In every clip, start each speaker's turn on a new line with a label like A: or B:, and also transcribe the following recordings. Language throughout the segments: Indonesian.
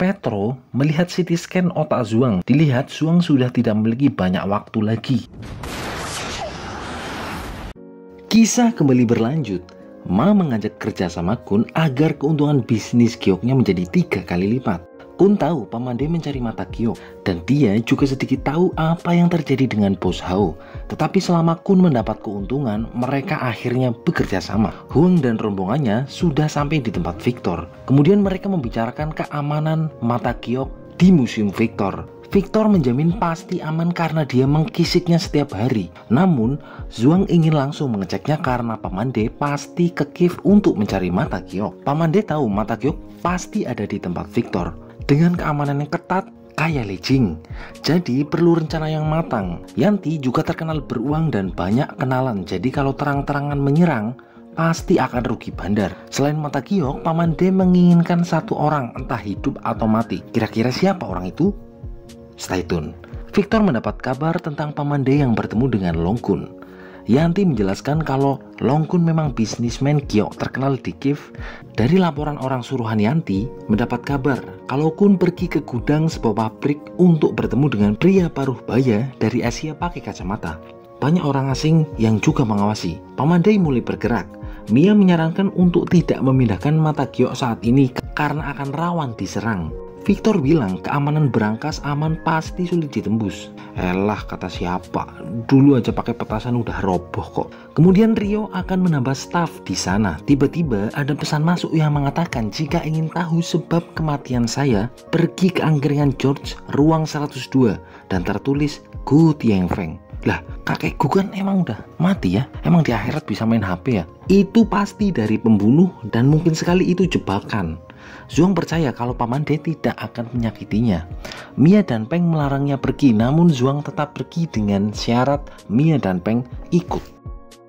A: Petro melihat CT scan otak Zhuang. Dilihat Zhuang sudah tidak memiliki banyak waktu lagi. Kisah kembali berlanjut. Ma mengajak kerja sama Kun agar keuntungan bisnis gioknya menjadi 3 kali lipat. Kun tahu Pamande mencari mata giok dan dia juga sedikit tahu apa yang terjadi dengan bos Hao. Tetapi selama Kun mendapat keuntungan, mereka akhirnya bekerja sama. Huang dan rombongannya sudah sampai di tempat Victor. Kemudian mereka membicarakan keamanan mata giok di Museum Victor. Victor menjamin pasti aman karena dia mengkisiknya setiap hari. Namun, Zhuang ingin langsung mengeceknya karena Pamande pasti ke Kiev untuk mencari mata giok. Pamande tahu mata giok pasti ada di tempat Victor. Dengan keamanan yang ketat, kayak Li Jing. Jadi perlu rencana yang matang. Yanti juga terkenal beruang dan banyak kenalan. Jadi kalau terang-terangan menyerang, pasti akan rugi bandar. Selain mata giok, Pamande menginginkan satu orang, entah hidup atau mati. Kira-kira siapa orang itu? Stay tune. Victor mendapat kabar tentang Pamande yang bertemu dengan Long Kun. Yanti menjelaskan kalau Long Kun memang bisnismen giok terkenal di Kiev. Dari laporan orang suruhan Yanti mendapat kabar kalau Kun pergi ke gudang sebuah pabrik untuk bertemu dengan pria paruh baya dari Asia pakai kacamata. Banyak orang asing yang juga mengawasi. Pamande mulai bergerak. Mia menyarankan untuk tidak memindahkan mata giok saat ini karena akan rawan diserang. Victor bilang keamanan berangkas aman pasti sulit ditembus. Elah, kata siapa? Dulu aja pakai petasan udah roboh kok. Kemudian Rio akan menambah staf di sana. Tiba-tiba ada pesan masuk yang mengatakan jika ingin tahu sebab kematian saya, pergi ke angkringan George ruang 102 dan tertulis Gu Tianfeng. Lah, kakek Gu kan emang udah mati ya? Emang di akhirat bisa main HP ya? Itu pasti dari pembunuh dan mungkin sekali itu jebakan. Zhuang percaya kalau Pamande tidak akan menyakitinya. Mia dan Peng melarangnya pergi, namun Zhuang tetap pergi dengan syarat Mia dan Peng ikut.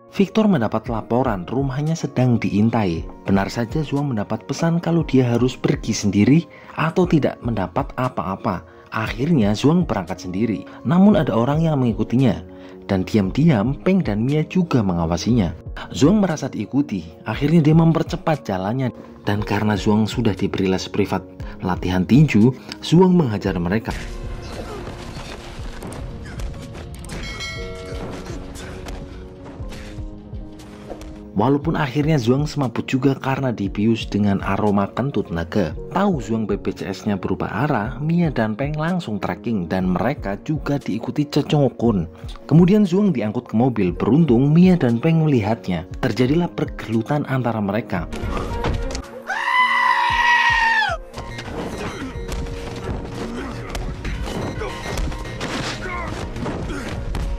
A: Victor mendapat laporan rumahnya sedang diintai. Benar saja Zhuang mendapat pesan kalau dia harus pergi sendiri atau tidak mendapat apa-apa. Akhirnya Zhuang berangkat sendiri, namun ada orang yang mengikutinya. Dan diam-diam Peng dan Mia juga mengawasinya. Zhuang merasa diikuti, akhirnya dia mempercepat jalannya. Dan karena Zhuang sudah diberi les privat latihan tinju, Zhuang menghajar mereka. Walaupun akhirnya Zhuang semaput juga karena dibius dengan aroma kentut naga. Tahu Zhuang BPJS-nya berubah arah, Mia dan Peng langsung tracking dan mereka juga diikuti Cecongkun. Kemudian Zhuang diangkut ke mobil. Beruntung Mia dan Peng melihatnya. Terjadilah pergelutan antara mereka.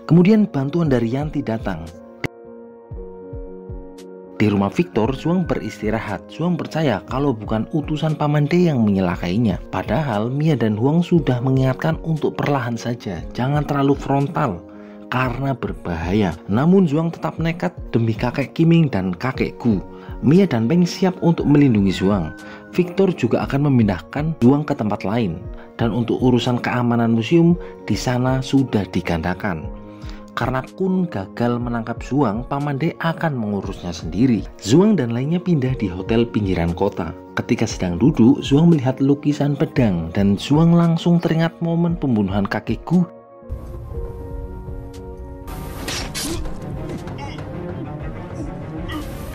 A: Kemudian bantuan dari Yanti datang. Di rumah Victor, Zhuang beristirahat. Zhuang percaya kalau bukan utusan Pamande yang menyelakainya. Padahal Mia dan Huang sudah mengingatkan untuk perlahan saja, jangan terlalu frontal karena berbahaya. Namun Zhuang tetap nekat demi kakek Qiming dan kakek Gu. Mia dan Peng siap untuk melindungi Zhuang. Victor juga akan memindahkan Zhuang ke tempat lain. Dan untuk urusan keamanan museum di sana sudah digandakan. Karena Kun gagal menangkap Zhuang, Pamande akan mengurusnya sendiri. Zhuang dan lainnya pindah di hotel pinggiran kota. Ketika sedang duduk, Zhuang melihat lukisan pedang dan Zhuang langsung teringat momen pembunuhan kakek Gu.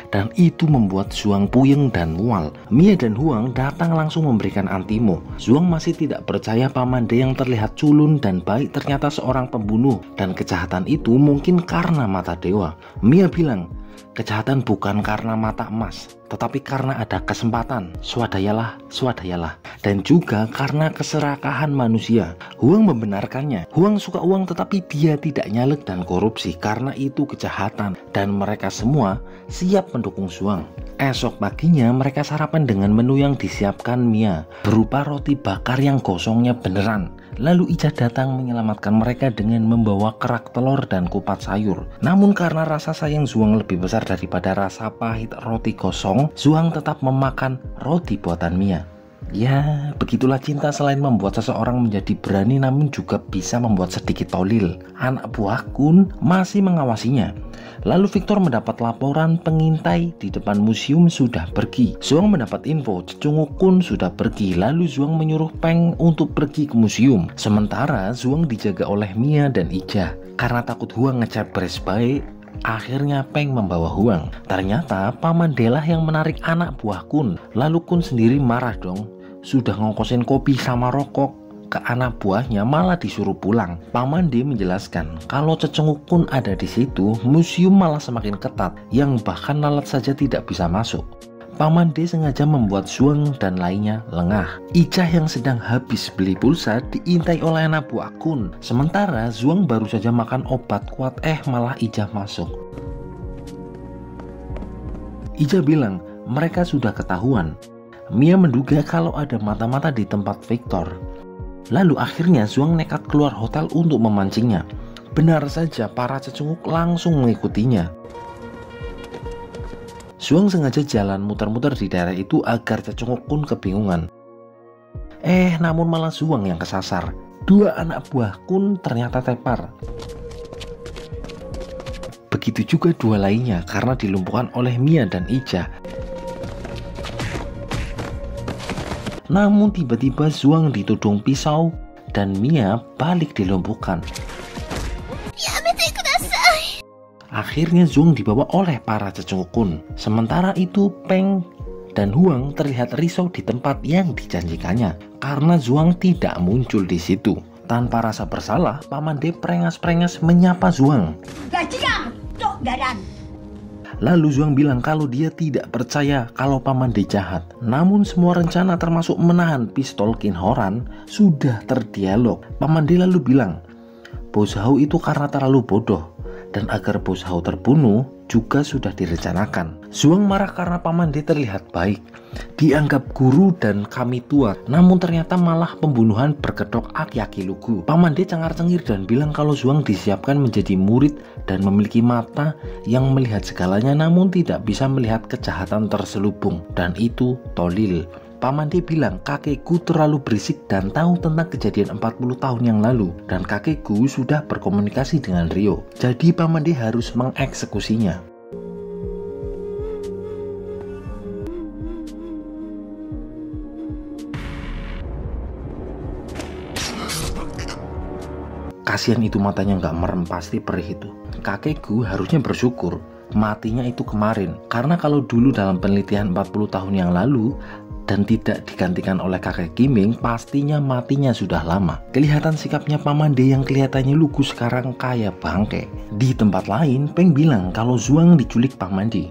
A: Dan itu membuat Zhuang puyeng dan mual. Mia dan Huang datang langsung memberikan antimo. Zhuang masih tidak percaya Pamande yang terlihat culun dan baik ternyata seorang pembunuh. Dan kejahatan itu mungkin karena mata dewa. Mia bilang, kejahatan bukan karena mata emas, tetapi karena ada kesempatan. Swadayalah, swadayalah. Dan juga karena keserakahan manusia. Huang membenarkannya. Huang suka uang tetapi dia tidak nyalek dan korupsi. Karena itu kejahatan. Dan mereka semua siap mendukung Zhuang. Esok paginya mereka sarapan dengan menu yang disiapkan Mia. Berupa roti bakar yang gosongnya beneran. Lalu Ica datang menyelamatkan mereka dengan membawa kerak telur dan kupat sayur. Namun karena rasa sayang Zhuang lebih besar daripada rasa pahit roti gosong, Zhuang tetap memakan roti buatan Mia. Ya, begitulah cinta selain membuat seseorang menjadi berani namun juga bisa membuat sedikit tolil. Anak buah Kun masih mengawasinya. Lalu Victor mendapat laporan pengintai di depan museum sudah pergi. Zuang mendapat info Cecungu Kun sudah pergi. Lalu Zuang menyuruh Peng untuk pergi ke museum. Sementara Zuang dijaga oleh Mia dan Ija. Karena takut Huang ngecap beres baik, akhirnya Peng membawa Huang. Ternyata Paman Delah yang menarik anak buah Kun. Lalu Kun sendiri marah dong. Sudah ngongkosin kopi sama rokok ke anak buahnya malah disuruh pulang. Paman D menjelaskan kalau Cecungu Kun ada di situ, museum malah semakin ketat yang bahkan lalat saja tidak bisa masuk. Paman D sengaja membuat Zuang dan lainnya lengah. Ija yang sedang habis beli pulsa diintai oleh anak buah Kun. Sementara Zuang baru saja makan obat kuat malah Ija masuk. Ija bilang mereka sudah ketahuan. Mia menduga kalau ada mata-mata di tempat Victor. Lalu akhirnya Zuang nekat keluar hotel untuk memancingnya. Benar saja para cecunguk langsung mengikutinya. Zuang sengaja jalan muter-muter di daerah itu agar cecunguk Kun kebingungan. Namun malah Zuang yang kesasar. Dua anak buah Kun ternyata tepar. Begitu juga dua lainnya karena dilumpuhkan oleh Mia dan Ija. Namun tiba-tiba Zuang ditudung pisau dan Mia balik dilumpuhkan. Akhirnya Zuang dibawa oleh para cecunguk Kun. Sementara itu Peng dan Huang terlihat risau di tempat yang dijanjikannya karena Zuang tidak muncul di situ. Tanpa rasa bersalah, Paman D prengas-prengas menyapa Zuang. Lalu Zuang bilang kalau dia tidak percaya kalau Paman D jahat. Namun semua rencana termasuk menahan pistol Qin Horan sudah terdialog. Paman D lalu bilang, Bos Hao itu karena terlalu bodoh. Dan agar Bos Hao terbunuh juga sudah direncanakan. Zuang marah karena Paman D terlihat baik. Dianggap guru dan kami tua. Namun ternyata malah pembunuhan berkedok aki-aki lugu. Paman D cengar-cengir dan bilang kalau Zuang disiapkan menjadi murid dan memiliki mata yang melihat segalanya namun tidak bisa melihat kejahatan terselubung. Dan itu tolil. Paman D bilang kakekku terlalu berisik dan tahu tentang kejadian 40 tahun yang lalu. Dan kakekku sudah berkomunikasi dengan Rio. Jadi Paman D harus mengeksekusinya. Kasihan itu matanya nggak merem, pasti perih itu. Kakekku harusnya bersyukur matinya itu kemarin. Karena kalau dulu dalam penelitian 40 tahun yang lalu dan tidak digantikan oleh kakek Kiming, pastinya matinya sudah lama. Kelihatan sikapnya Paman D yang kelihatannya lugu sekarang kayak bangke. Di tempat lain, Peng bilang kalau Zuang diculik Paman D.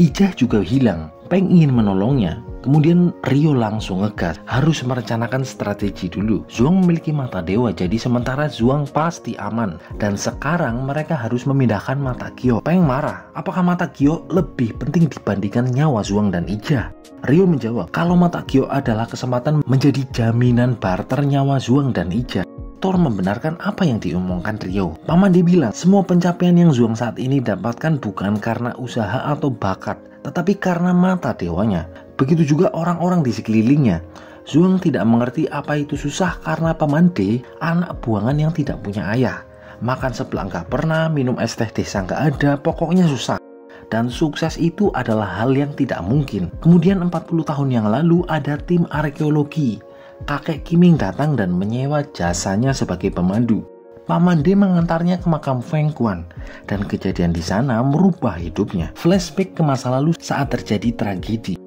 A: Ija juga hilang. Peng ingin menolongnya. Kemudian Rio langsung ngegas, harus merencanakan strategi dulu. Zuang memiliki mata dewa, jadi sementara Zuang pasti aman. Dan sekarang mereka harus memindahkan mata Gyo. Peng marah, apakah mata Gyo lebih penting dibandingkan nyawa Zuang dan Ija? Rio menjawab, kalau mata Gyo adalah kesempatan menjadi jaminan barter nyawa Zuang dan Ija. Thor membenarkan apa yang diomongkan Rio. Paman D bilang, semua pencapaian yang Zuang saat ini dapatkan bukan karena usaha atau bakat, tetapi karena mata dewanya. Begitu juga orang-orang di sekelilingnya. Zuang tidak mengerti apa itu susah karena Paman D anak buangan yang tidak punya ayah. Makan seblak nggak pernah, minum es teh desa nggak ada, pokoknya susah. Dan sukses itu adalah hal yang tidak mungkin. Kemudian 40 tahun yang lalu ada tim arkeologi. Kakek Kiming datang dan menyewa jasanya sebagai pemandu. Paman D mengantarnya ke makam Feng Quan dan kejadian di sana merubah hidupnya. Flashback ke masa lalu saat terjadi tragedi.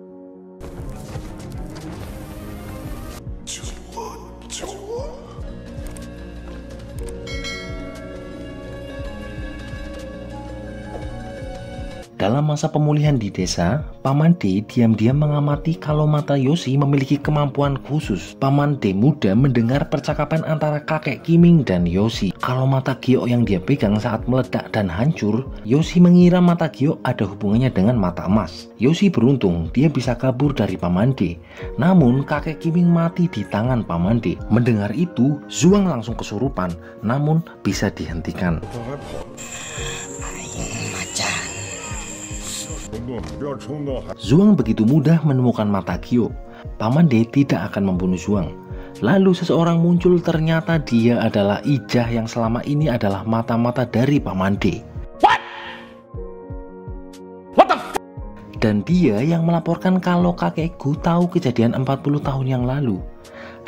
A: Dalam masa pemulihan di desa, Paman D diam-diam mengamati kalau mata Yoshi memiliki kemampuan khusus. Paman D muda mendengar percakapan antara kakek Kiming dan Yoshi. Kalau mata Gyo yang dia pegang saat meledak dan hancur, Yoshi mengira mata Gyo ada hubungannya dengan mata emas. Yoshi beruntung, dia bisa kabur dari Paman D. Namun kakek Kiming mati di tangan Paman D. Mendengar itu, Zuang langsung kesurupan, namun bisa dihentikan. Zuang begitu mudah menemukan mata Gyo. Paman D tidak akan membunuh Zuang. Lalu seseorang muncul, ternyata dia adalah Ijah yang selama ini adalah mata-mata dari Paman D. Dan dia yang melaporkan kalau kakekku tahu kejadian 40 tahun yang lalu.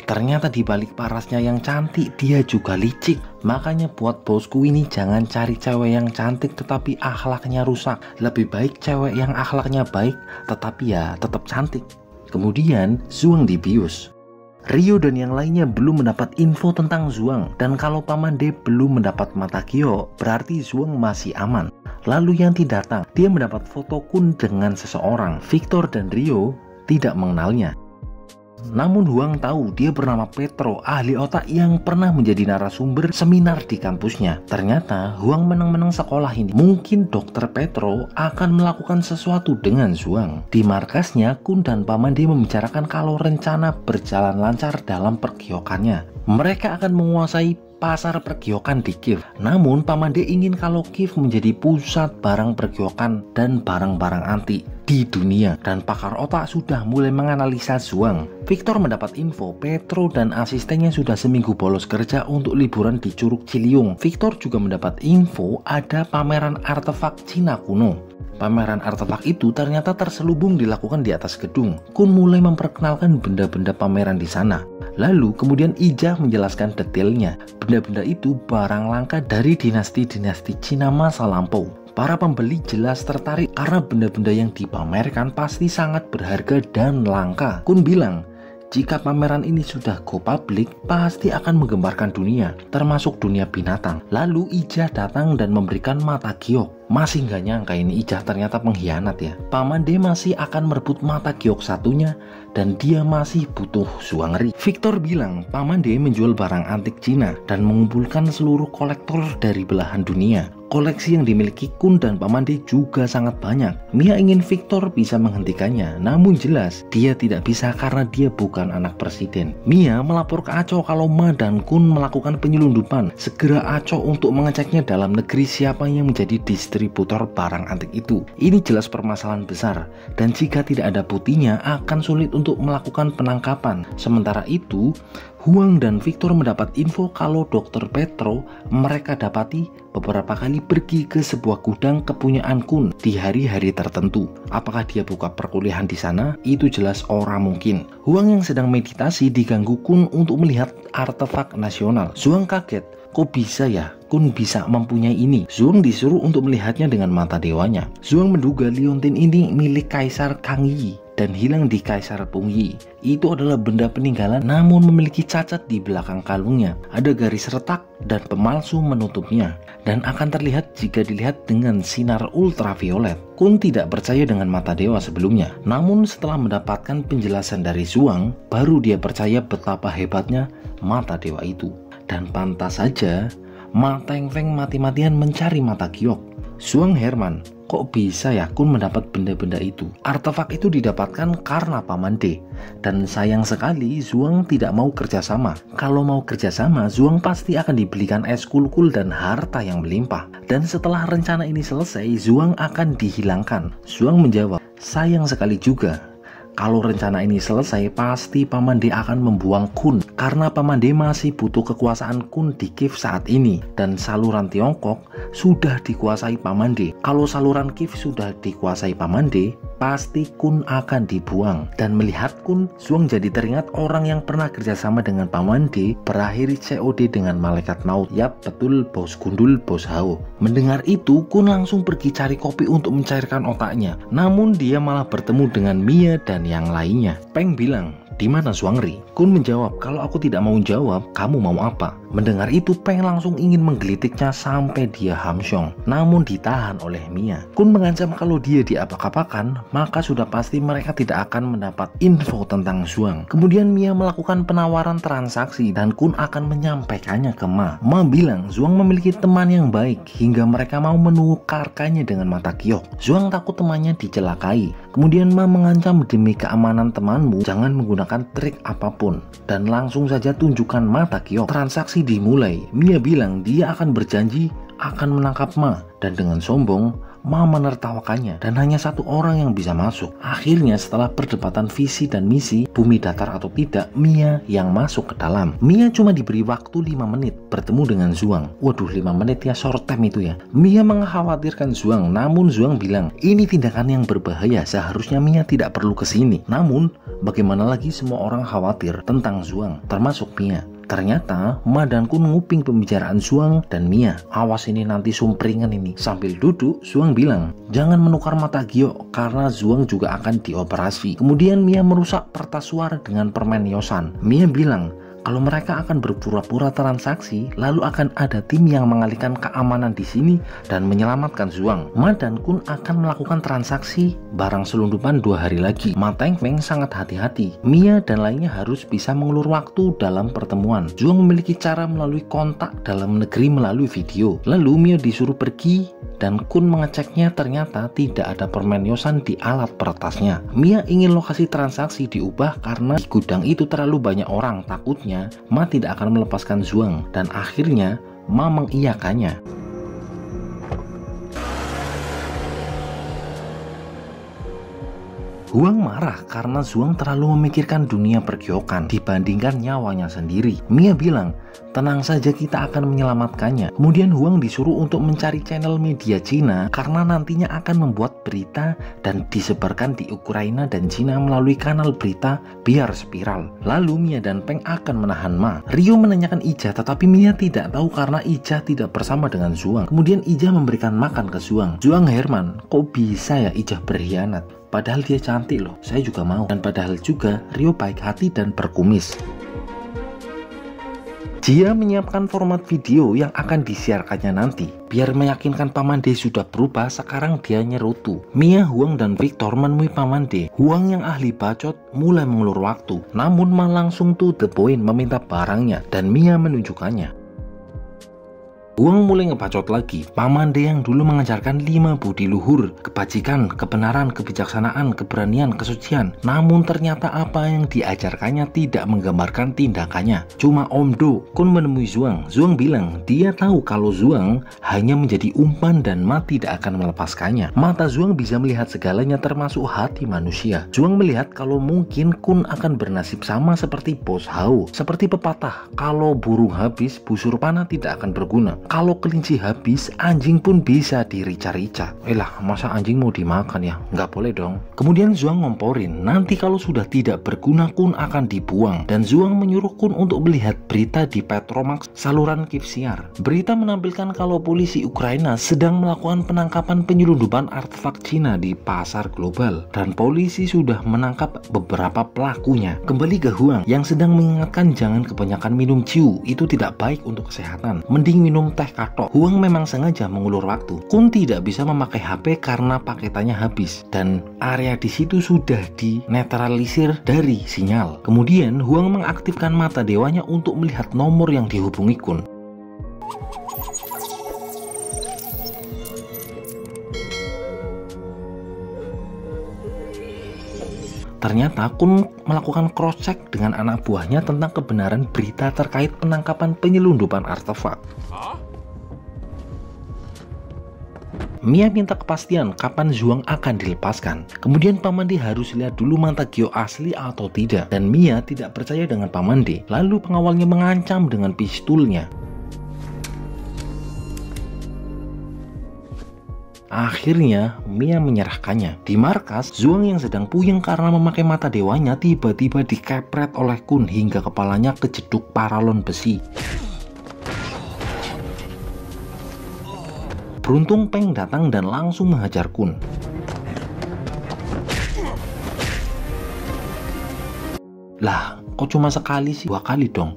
A: Ternyata di balik parasnya yang cantik, dia juga licik. Makanya buat bosku ini jangan cari cewek yang cantik tetapi akhlaknya rusak. Lebih baik cewek yang akhlaknya baik tetapi ya tetap cantik. Kemudian Zuang dibius. Ryo dan yang lainnya belum mendapat info tentang Zuang. Dan kalau Paman D belum mendapat mata giok, berarti Zuang masih aman. Lalu Yanti datang. Dia mendapat foto Kun dengan seseorang. Victor dan Ryo tidak mengenalnya. Namun Huang tahu dia bernama Petro, ahli otak yang pernah menjadi narasumber seminar di kampusnya. Ternyata Huang menang-menang sekolah ini. Mungkin Dr. Petro akan melakukan sesuatu dengan Zuang. Di markasnya, Kun dan Paman D membicarakan kalau rencana berjalan lancar dalam pergiokannya. Mereka akan menguasai pasar pergiokan di Kiev. Namun Paman D ingin kalau Kiev menjadi pusat barang pergiokan dan barang-barang antik di dunia. Dan pakar otak sudah mulai menganalisa Zuang. Victor mendapat info Petro dan asistennya sudah seminggu bolos kerja untuk liburan di Curug Ciliung. Victor juga mendapat info ada pameran artefak Cina kuno. Pameran artefak itu ternyata terselubung dilakukan di atas gedung. Kun mulai memperkenalkan benda-benda pameran di sana. Lalu kemudian Ijah menjelaskan detailnya. Benda-benda itu barang langka dari dinasti-dinasti Cina masa lampau. Para pembeli jelas tertarik karena benda-benda yang dipamerkan pasti sangat berharga dan langka. Kun bilang, jika pameran ini sudah go public, pasti akan menggemparkan dunia, termasuk dunia binatang. Lalu Ijah datang dan memberikan mata giok. Masih nggak nyangka ini Ijah ternyata pengkhianat ya. Paman D masih akan merebut mata giok satunya dan dia masih butuh Zuang Ri. Victor bilang Paman D menjual barang antik Cina dan mengumpulkan seluruh kolektor dari belahan dunia. Koleksi yang dimiliki Kun dan Paman D juga sangat banyak. Mia ingin Victor bisa menghentikannya, namun jelas dia tidak bisa karena dia bukan anak presiden. Mia melapor ke Aco kalau Ma dan Kun melakukan penyelundupan. Segera Aco untuk mengeceknya dalam negeri siapa yang menjadi distributor barang antik itu. Ini jelas permasalahan besar dan jika tidak ada buktinya akan sulit untuk melakukan penangkapan. Sementara itu, Huang dan Victor mendapat info kalau Dr. Petro mereka dapati beberapa kali pergi ke sebuah gudang kepunyaan Kun di hari-hari tertentu. Apakah dia buka perkuliahan di sana? Itu jelas orang mungkin. Huang yang sedang meditasi diganggu Kun untuk melihat artefak nasional. Zuang kaget. Kok bisa ya Kun bisa mempunyai ini? Zuang disuruh untuk melihatnya dengan mata dewanya. Zuang menduga liontin ini milik Kaisar Kang Yi dan hilang di Kaisar Pung Yi. Itu adalah benda peninggalan namun memiliki cacat di belakang kalungnya. Ada garis retak dan pemalsu menutupnya dan akan terlihat jika dilihat dengan sinar ultraviolet. Kun tidak percaya dengan mata dewa sebelumnya. Namun setelah mendapatkan penjelasan dari Zuang, baru dia percaya betapa hebatnya mata dewa itu. Dan pantas saja Ma Tengfeng mati-matian mencari mata giok. Zuang Herman, kok bisa ya Kun mendapat benda-benda itu? Artefak itu didapatkan karena Paman D. Dan sayang sekali Zuang tidak mau kerjasama. Kalau mau kerjasama, Zuang pasti akan dibelikan es kulkul dan harta yang melimpah. Dan setelah rencana ini selesai, Zuang akan dihilangkan. Zuang menjawab, sayang sekali juga. Kalau rencana ini selesai, pasti Paman D akan membuang Kun. Karena Paman D masih butuh kekuasaan Kun di Kiev saat ini. Dan saluran Tiongkok sudah dikuasai Paman D. Kalau saluran Kiev sudah dikuasai Paman D, pasti Kun akan dibuang. Dan melihat Kun, Zuang jadi teringat orang yang pernah kerjasama dengan Paman D berakhir COD dengan malaikat maut. Yap, betul, bos gundul, bos Hao. Mendengar itu, Kun langsung pergi cari kopi untuk mencairkan otaknya. Namun dia malah bertemu dengan Mia dan yang lainnya. Peng bilang, di mana Zuang Ri? Kun menjawab, kalau aku tidak mau jawab, kamu mau apa? Mendengar itu, Peng langsung ingin menggelitiknya sampai dia hamsyong. Namun ditahan oleh Mia. Kun mengancam kalau dia diapak-apakan, maka sudah pasti mereka tidak akan mendapat info tentang Zuang. Kemudian Mia melakukan penawaran transaksi dan Kun akan menyampaikannya ke Ma. Ma bilang Zuang memiliki teman yang baik hingga mereka mau menukarkannya dengan mata giok. Zuang takut temannya dicelakai. Kemudian Ma mengancam, demi keamanan temanmu jangan menggunakan trik apapun dan langsung saja tunjukkan mata giok. Transaksi dimulai. Mia bilang dia akan berjanji akan menangkap Ma dan dengan sombong Ma menertawakannya dan hanya satu orang yang bisa masuk. Akhirnya setelah perdebatan visi dan misi, bumi datar atau tidak, Mia yang masuk ke dalam. Mia cuma diberi waktu 5 menit bertemu dengan Zhuang. Waduh, 5 menit ya, short time itu ya. Mia mengkhawatirkan Zhuang, namun Zhuang bilang ini tindakan yang berbahaya, seharusnya Mia tidak perlu kesini. Namun bagaimana lagi semua orang khawatir tentang Zhuang, termasuk Mia. Ternyata Ma dan Kun nguping pembicaraan Zhuang dan Mia. Awas ini nanti sumpringan ini. Sambil duduk, Zhuang bilang, jangan menukar mata giok karena Zhuang juga akan dioperasi. Kemudian Mia merusak kertas suara dengan permen Yosan. Mia bilang, kalau mereka akan berpura-pura transaksi, lalu akan ada tim yang mengalihkan keamanan di sini dan menyelamatkan Zhuang. Ma dan Kun akan melakukan transaksi barang selundupan 2 hari lagi. Ma Tengfeng sangat hati-hati. Mia dan lainnya harus bisa mengulur waktu dalam pertemuan. Zhuang memiliki cara melalui kontak dalam negeri melalui video. Lalu Mia disuruh pergi dan Kun mengeceknya, ternyata tidak ada permen Yosan di alat peretasnya. Mia ingin lokasi transaksi diubah karena di gudang itu terlalu banyak orang. Takutnya Ma tidak akan melepaskan Zhuang dan akhirnya Ma mengiyakannya. Huang marah karena Zhuang terlalu memikirkan dunia pergiokan dibandingkan nyawanya sendiri. Mia bilang, tenang saja, kita akan menyelamatkannya. Kemudian Huang disuruh untuk mencari channel media Cina karena nantinya akan membuat berita dan disebarkan di Ukraina dan Cina melalui kanal berita biar spiral. Lalu Mia dan Peng akan menahan Ma. Ryo menanyakan Ija, tetapi Mia tidak tahu karena Ija tidak bersama dengan Zhuang. Kemudian Ija memberikan makan ke Zhuang. Zhuang Herman, kok bisa ya Ija berkhianat? Padahal dia cantik loh, saya juga mau. Dan padahal juga Ryo baik hati dan berkumis. Dia menyiapkan format video yang akan disiarkannya nanti. Biar meyakinkan Paman D sudah berubah, sekarang dia nyerutu. Mia, Huang, dan Victor menemui Paman D. Huang yang ahli bacot mulai mengulur waktu. Namun Ma langsung to the point meminta barangnya dan Mia menunjukkannya. Huang mulai ngebacot lagi. Paman D yang dulu mengajarkan 5 budi luhur, kebajikan, kebenaran, kebijaksanaan, keberanian, kesucian. Namun ternyata apa yang diajarkannya tidak menggambarkan tindakannya. Cuma Om Do. Kun menemui Zhuang. Zhuang bilang dia tahu kalau Zhuang hanya menjadi umpan dan Ma tidak akan melepaskannya. Mata Zhuang bisa melihat segalanya termasuk hati manusia. Zhuang melihat kalau mungkin Kun akan bernasib sama seperti Bos Hao. Seperti pepatah, kalau burung habis, busur panah tidak akan berguna. Kalau kelinci habis, anjing pun bisa dirica-rica. Masa anjing mau dimakan ya? Nggak boleh dong. Kemudian Zhuang ngomporin, nanti kalau sudah tidak berguna Kun akan dibuang. Dan Zhuang menyuruh Kun untuk melihat berita di Petromax saluran Kivsiar. Berita menampilkan kalau polisi Ukraina sedang melakukan penangkapan penyelundupan artefak Cina di pasar global. Dan polisi sudah menangkap beberapa pelakunya. Kembali ke Huang yang sedang mengingatkan jangan kebanyakan minum ciu, itu tidak baik untuk kesehatan. Mending minum teh katok. Huang memang sengaja mengulur waktu. Kun tidak bisa memakai HP karena paketannya habis dan area di situ sudah dinetralisir dari sinyal. Kemudian Huang mengaktifkan mata dewanya untuk melihat nomor yang dihubungi Kun. Ternyata Kun melakukan cross-check dengan anak buahnya tentang kebenaran berita terkait penangkapan penyelundupan artefak. Mia minta kepastian kapan Zhuang akan dilepaskan. Kemudian Paman D harus lihat dulu mata Gyo asli atau tidak. Dan Mia tidak percaya dengan Paman D. Lalu pengawalnya mengancam dengan pistolnya. Akhirnya Mia menyerahkannya. Di markas, Zhuang yang sedang puyeng karena memakai mata dewanya tiba-tiba dikepret oleh Kun hingga kepalanya kejeduk paralon besi. Beruntung Peng datang dan langsung menghajar Kun. Lah, kok cuma sekali sih? 2 kali dong.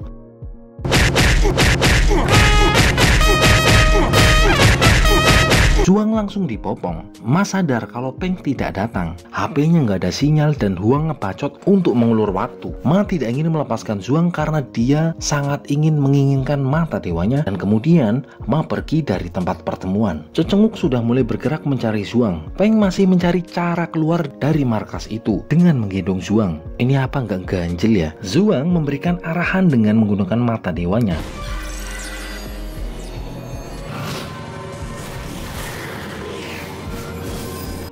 A: Zhuang langsung dipopong. Ma sadar kalau Peng tidak datang. HP-nya nggak ada sinyal dan Huang ngebacot untuk mengulur waktu. Ma tidak ingin melepaskan Zhuang karena dia sangat menginginkan mata dewanya. Dan kemudian Ma pergi dari tempat pertemuan. Cecenguk sudah mulai bergerak mencari Zhuang. Peng masih mencari cara keluar dari markas itu dengan menggendong Zhuang. Ini apa nggak ganjel ya? Zhuang memberikan arahan dengan menggunakan mata dewanya.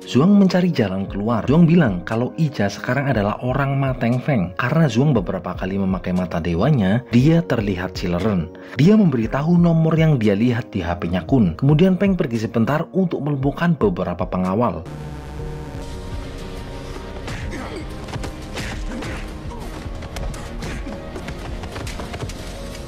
A: Zuang mencari jalan keluar. Zuang bilang kalau Ija sekarang adalah orang Ma Tengfeng. Karena Zuang beberapa kali memakai mata dewanya, dia terlihat sileren. Dia memberitahu nomor yang dia lihat di HP-nya Kun. Kemudian Peng pergi sebentar untuk melumpuhkan beberapa pengawal.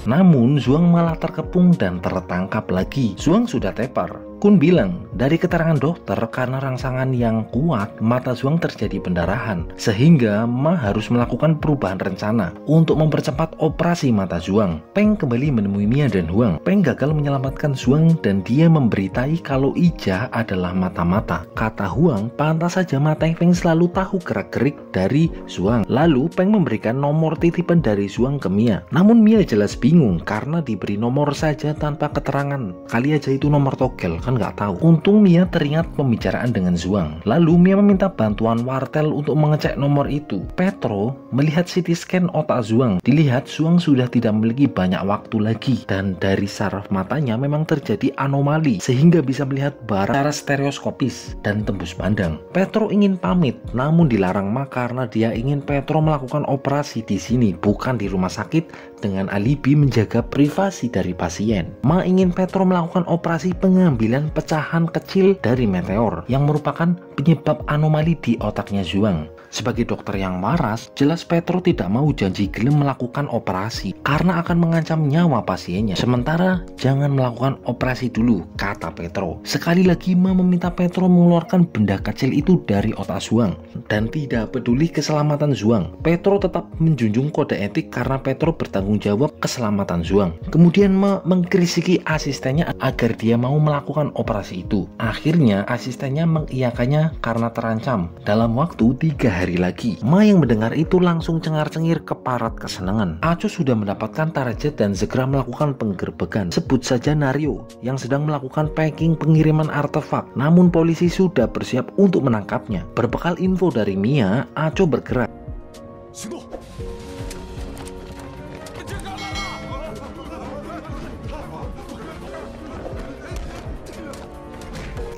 A: Namun Zuang malah terkepung dan tertangkap lagi. Zuang sudah tepar. Kun bilang, dari keterangan dokter karena rangsangan yang kuat, mata Zuang terjadi pendarahan. Sehingga Ma harus melakukan perubahan rencana untuk mempercepat operasi mata Zuang. Peng kembali menemui Mia dan Huang. Peng gagal menyelamatkan Zuang dan dia memberitai kalau Ija adalah mata-mata. Kata Huang, pantas saja Ma Tengfeng selalu tahu gerak-gerik dari Zuang. Lalu Peng memberikan nomor titipan dari Zuang ke Mia. Namun Mia jelas bingung karena diberi nomor saja tanpa keterangan. Kali aja itu nomor togel, kan nggak tahu. Untung Mia teringat pembicaraan dengan Zuang. Lalu Mia meminta bantuan Wartel untuk mengecek nomor itu. Petro melihat CT scan otak Zuang. Dilihat Zuang sudah tidak memiliki banyak waktu lagi dan dari saraf matanya memang terjadi anomali sehingga bisa melihat barang secara stereoskopis dan tembus pandang. Petro ingin pamit namun dilarang Ma karena dia ingin Petro melakukan operasi di sini bukan di rumah sakit dengan alibi menjaga privasi dari pasien. Ma ingin Petro melakukan operasi pengambilan pecahan kecil dari meteor yang merupakan penyebab anomali di otaknya Zuang. Sebagai dokter yang waras, jelas Petro tidak mau janji gelem melakukan operasi karena akan mengancam nyawa pasiennya. Sementara jangan melakukan operasi dulu, kata Petro. Sekali lagi Ma meminta Petro mengeluarkan benda kecil itu dari otak Zuang dan tidak peduli keselamatan Zuang. Petro tetap menjunjung kode etik karena Petro bertanggung jawab keselamatan Zuang. Kemudian Ma mengkritisi asistennya agar dia mau melakukan operasi itu. Akhirnya asistennya mengiyakannya karena terancam dalam waktu 3 hari lagi. Ma yang mendengar itu langsung cengar-cengir keparat kesenangan. Aco sudah mendapatkan target dan segera melakukan penggerbekan. Sebut saja Nario yang sedang melakukan packing pengiriman artefak. Namun polisi sudah bersiap untuk menangkapnya. Berbekal info dari Mia, Aco bergerak.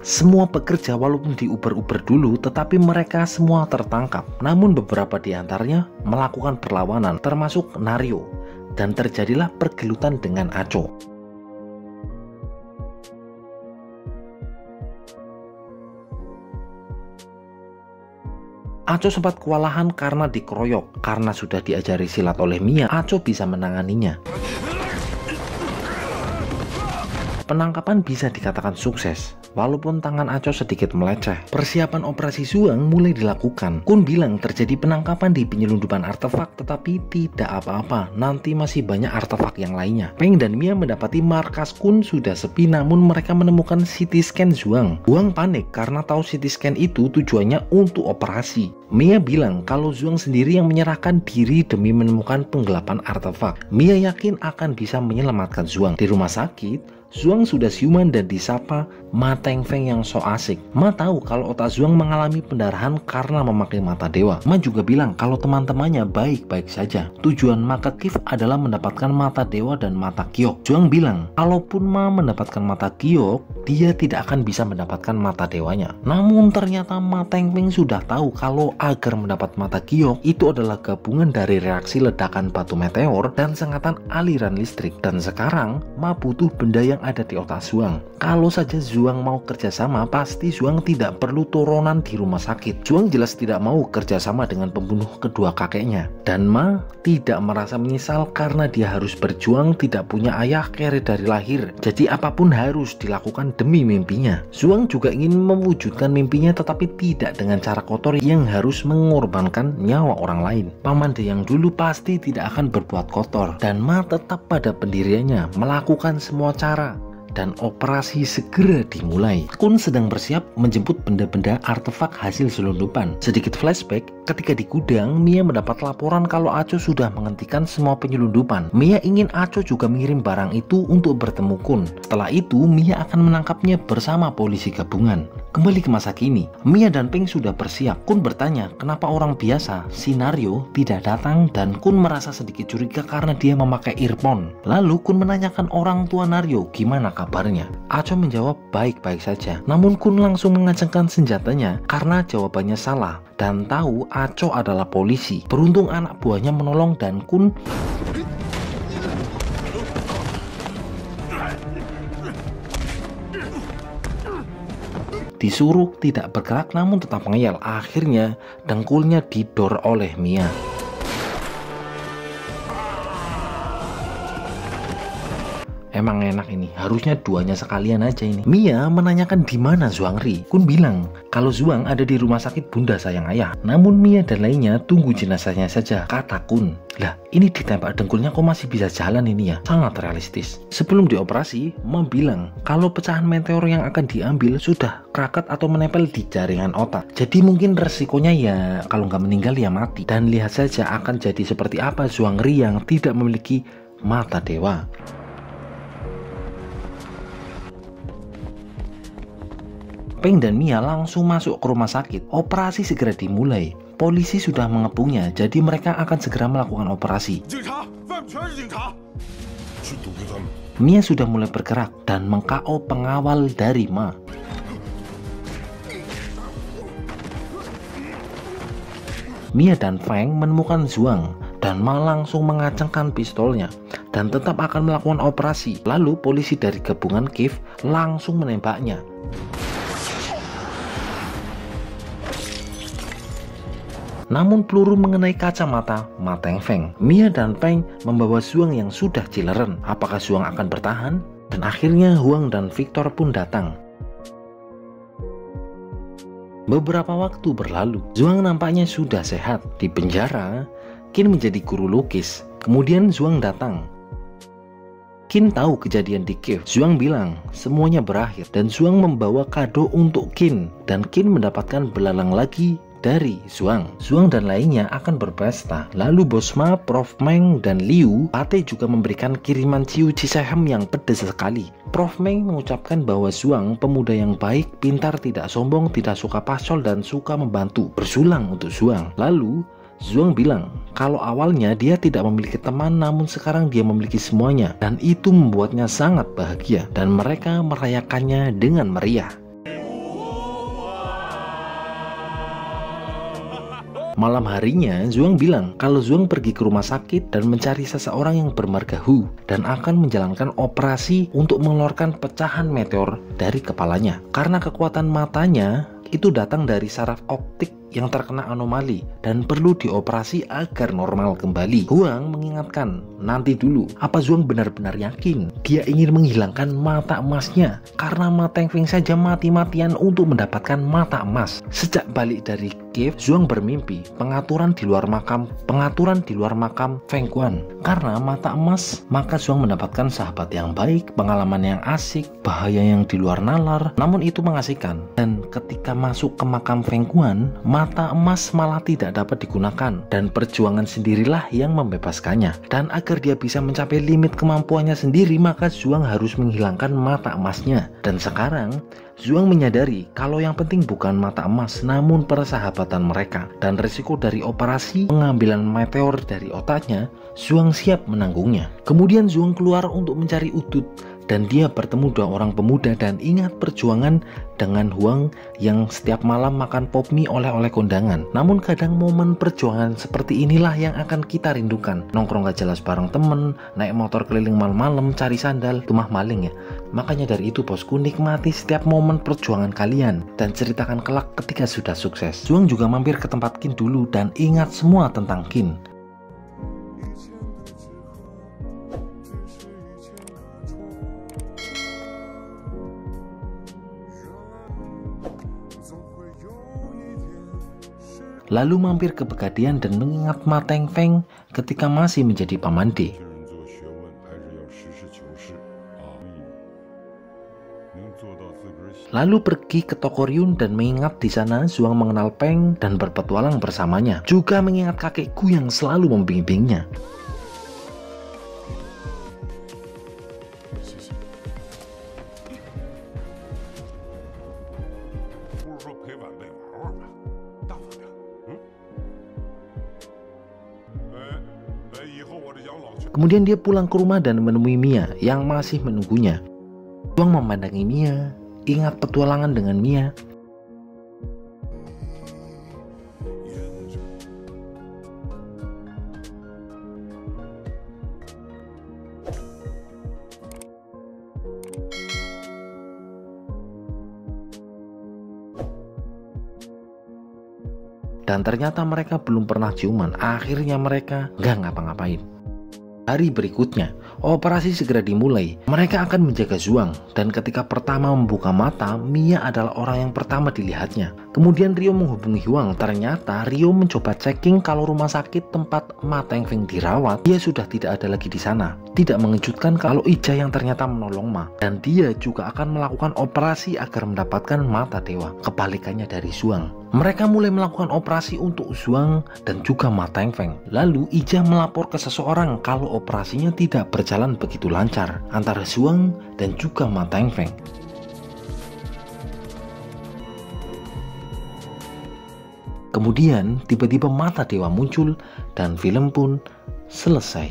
A: Semua pekerja walaupun diuber-uber dulu tetapi mereka semua tertangkap. Namun beberapa di antaranya melakukan perlawanan termasuk Nario dan terjadilah pergelutan dengan Aco. Aco sempat kewalahan karena dikeroyok. Karena sudah diajari silat oleh Mia, Aco bisa menanganinya. Penangkapan bisa dikatakan sukses, walaupun tangan Aco sedikit meleceh. Persiapan operasi Zuang mulai dilakukan. Kun bilang terjadi penangkapan di penyelundupan artefak, tetapi tidak apa-apa, nanti masih banyak artefak yang lainnya. Peng dan Mia mendapati markas Kun sudah sepi, namun mereka menemukan CT scan Zuang. Huang panik karena tahu CT scan itu tujuannya untuk operasi. Mia bilang kalau Zuang sendiri yang menyerahkan diri demi menemukan penggelapan artefak. Mia yakin akan bisa menyelamatkan Zuang. Di rumah sakit, Zuang sudah siuman dan disapa Ma Tengfeng yang so asik. Ma tahu kalau otak Zuang mengalami pendarahan karena memakai mata dewa. Ma juga bilang kalau teman-temannya baik-baik saja. Tujuan Ma ke Kiev adalah mendapatkan mata dewa dan mata Giok. Zuang bilang kalaupun Ma mendapatkan mata Giok, dia tidak akan bisa mendapatkan mata dewanya. Namun ternyata Ma Tengfeng sudah tahu kalau agar mendapat mata Giok itu adalah gabungan dari reaksi ledakan batu meteor dan sengatan aliran listrik. Dan sekarang Ma butuh benda yang ada di otak Zuang. Kalau saja Zuang mau kerjasama, pasti Zuang tidak perlu turunan di rumah sakit. Zuang jelas tidak mau kerjasama dengan pembunuh kedua kakeknya. Dan Ma tidak merasa menyesal karena dia harus berjuang, tidak punya ayah kere dari lahir. Jadi apapun harus dilakukan demi mimpinya. Zuang juga ingin mewujudkan mimpinya tetapi tidak dengan cara kotor yang harus mengorbankan nyawa orang lain. Paman De yang dulu pasti tidak akan berbuat kotor. Dan Ma tetap pada pendiriannya, melakukan semua cara dan operasi segera dimulai. Kun sedang bersiap menjemput benda-benda artefak hasil selundupan. Sedikit flashback, ketika di gudang, Mia mendapat laporan kalau Aco sudah menghentikan semua penyelundupan. Mia ingin Aco juga mengirim barang itu untuk bertemu Kun. Setelah itu, Mia akan menangkapnya bersama polisi gabungan. Kembali ke masa kini, Mia dan Peng sudah bersiap. Kun bertanya kenapa orang biasa, si Nario, tidak datang dan Kun merasa sedikit curiga karena dia memakai earphone. Lalu Kun menanyakan orang tua Nario, gimana kabarnya? Aco menjawab baik-baik saja. Namun Kun langsung mengencangkan senjatanya karena jawabannya salah dan tahu Aco adalah polisi. Beruntung anak buahnya menolong dan Kun disuruh tidak bergerak namun tetap ngeyel. Akhirnya dengkulnya didor oleh Mia. Emang enak ini, harusnya duanya sekalian aja ini. Mia menanyakan di mana Zhuangri. Kun bilang kalau Zhuang ada di rumah sakit bunda sayang ayah. Namun Mia dan lainnya tunggu jenazahnya saja, kata Kun. Lah, ini ditembak dengkulnya kok masih bisa jalan ini ya? Sangat realistis. Sebelum dioperasi, Ma bilang kalau pecahan meteor yang akan diambil sudah kraket atau menempel di jaringan otak. Jadi mungkin resikonya ya kalau nggak meninggal ya mati. Dan lihat saja akan jadi seperti apa Zhuangri yang tidak memiliki mata dewa. Peng dan Mia langsung masuk ke rumah sakit. Operasi segera dimulai. Polisi sudah mengepungnya, jadi mereka akan segera melakukan operasi. Mia sudah mulai bergerak dan meng-KO pengawal dari Ma. Mia dan Feng menemukan Zhuang dan Ma langsung mengacungkan pistolnya dan tetap akan melakukan operasi. Lalu polisi dari gabungan Kiev langsung menembaknya. Namun peluru mengenai kacamata Ma Tengfeng. Mia dan Feng membawa Zhuang yang sudah cileren. Apakah Zhuang akan bertahan? Dan akhirnya Huang dan Victor pun datang. Beberapa waktu berlalu, Zhuang nampaknya sudah sehat. Di penjara, Qin menjadi guru lukis. Kemudian Zhuang datang. Qin tahu kejadian di Kiev. Zhuang bilang semuanya berakhir dan Zhuang membawa kado untuk Qin. Dan Qin mendapatkan belalang lagi dari Zhuang. Zhuang dan lainnya akan berpesta. Lalu Bos Ma, Prof Meng, dan Liu Pate juga memberikan kiriman ciu cisehem yang pedas sekali. Prof Meng mengucapkan bahwa Zhuang pemuda yang baik, pintar, tidak sombong, tidak suka pasol, dan suka membantu. Bersulang untuk Zhuang. Lalu Zhuang bilang kalau awalnya dia tidak memiliki teman, namun sekarang dia memiliki semuanya. Dan itu membuatnya sangat bahagia. Dan mereka merayakannya dengan meriah. Malam harinya, Zhuang bilang kalau Zhuang pergi ke rumah sakit dan mencari seseorang yang bermarga Hu dan akan menjalankan operasi untuk mengeluarkan pecahan meteor dari kepalanya. Karena kekuatan matanya itu datang dari saraf optik yang terkena anomali dan perlu dioperasi agar normal kembali. Huang mengingatkan, nanti dulu, apa Zhuang benar-benar yakin dia ingin menghilangkan mata emasnya? Karena Ma Tengfeng saja mati-matian untuk mendapatkan mata emas. Sejak balik dari Kiev, Zhuang bermimpi pengaturan di luar makam Feng Quan. Karena mata emas, maka Zhuang mendapatkan sahabat yang baik, pengalaman yang asik, bahaya yang di luar nalar, namun itu mengasihkan. Dan ketika masuk ke makam Feng Quan, mata emas malah tidak dapat digunakan dan perjuangan sendirilah yang membebaskannya. Dan agar dia bisa mencapai limit kemampuannya sendiri, maka Zhuang harus menghilangkan mata emasnya. Dan sekarang Zhuang menyadari kalau yang penting bukan mata emas namun persahabatan mereka. Dan risiko dari operasi pengambilan meteor dari otaknya, Zhuang siap menanggungnya. Kemudian Zhuang keluar untuk mencari Udut. Dan dia bertemu dua orang pemuda dan ingat perjuangan dengan Huang yang setiap malam makan pop mie oleh-oleh kondangan. Namun kadang momen perjuangan seperti inilah yang akan kita rindukan. Nongkrong gak jelas bareng temen, naik motor keliling malam-malam, cari sandal, gemah maling ya. Makanya dari itu bosku, nikmati setiap momen perjuangan kalian dan ceritakan kelak ketika sudah sukses. Zhuang juga mampir ke tempat Qin dulu dan ingat semua tentang Qin. Lalu mampir ke Pegadian dan mengingat Ma Tengfeng ketika masih menjadi pamande. Lalu pergi ke toko Ryun dan mengingat di sana Zhuang mengenal Peng dan berpetualang bersamanya. Juga mengingat kakekku yang selalu membimbingnya. Kemudian dia pulang ke rumah dan menemui Mia yang masih menunggunya. Juang memandangi Mia, ingat petualangan dengan Mia. Dan ternyata mereka belum pernah ciuman. Akhirnya mereka gak ngapa-ngapain. Hari berikutnya, operasi segera dimulai. Mereka akan menjaga Zhuang, dan ketika pertama membuka mata, Mia adalah orang yang pertama dilihatnya. Kemudian Rio menghubungi Huang. Ternyata Rio mencoba checking kalau rumah sakit tempat Ma Tengfeng dirawat, dia sudah tidak ada lagi di sana. Tidak mengejutkan kalau Ija yang ternyata menolong Ma, dan dia juga akan melakukan operasi agar mendapatkan mata dewa. Kebalikannya dari Zhuang. Mereka mulai melakukan operasi untuk Zhuang dan juga Ma Tengfeng. Lalu Ija melapor ke seseorang kalau operasinya tidak berjalan begitu lancar antara Zhuang dan juga Ma Tengfeng. Kemudian tiba-tiba mata dewa muncul dan film pun selesai.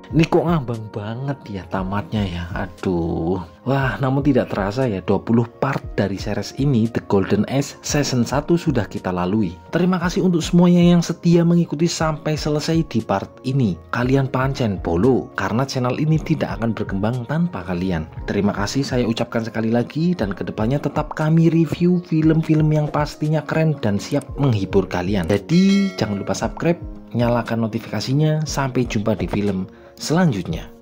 A: Ini kok ngambang banget ya tamatnya ya, aduh. Wah, namun tidak terasa ya, 20 part dari series ini The Golden Age Season 1 sudah kita lalui. Terima kasih untuk semuanya yang setia mengikuti sampai selesai di part ini. Kalian pancen polo, karena channel ini tidak akan berkembang tanpa kalian. Terima kasih saya ucapkan sekali lagi, dan kedepannya tetap kami review film-film yang pastinya keren dan siap menghibur kalian. Jadi jangan lupa subscribe, nyalakan notifikasinya. Sampai jumpa di film selanjutnya.